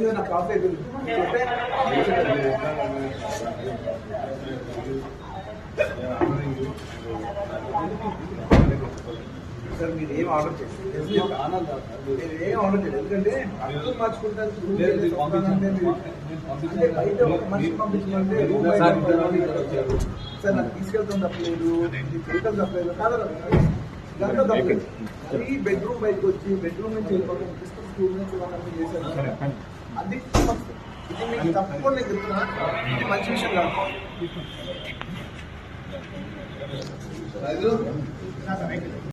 నా coffee sir మీరు ఏం ఆర్డర్ చేస్తారు ఏం ఆర్డర్ చేయలేదు ఎందుకంటే అర్థం మార్చుకుంటారు అంటే బయట ఒక మనిషి పంపించమంటే సార్ నాకు తీసుకెళ్తాం తప్పలేదు వెళ్తాం తప్పలేదు కాదు దాంట్లో తప్పలేదు మరీ బెడ్రూమ్ బయటకు వచ్చి బెడ్రూమ్ నుంచి వెళ్ళిపోతాం స్కూల్ నుంచి వాళ్ళని చేశారు అది ఇది మీకు తప్పకుండా నేను చెప్తున్నా ఇది మంచి విషయం కాదు.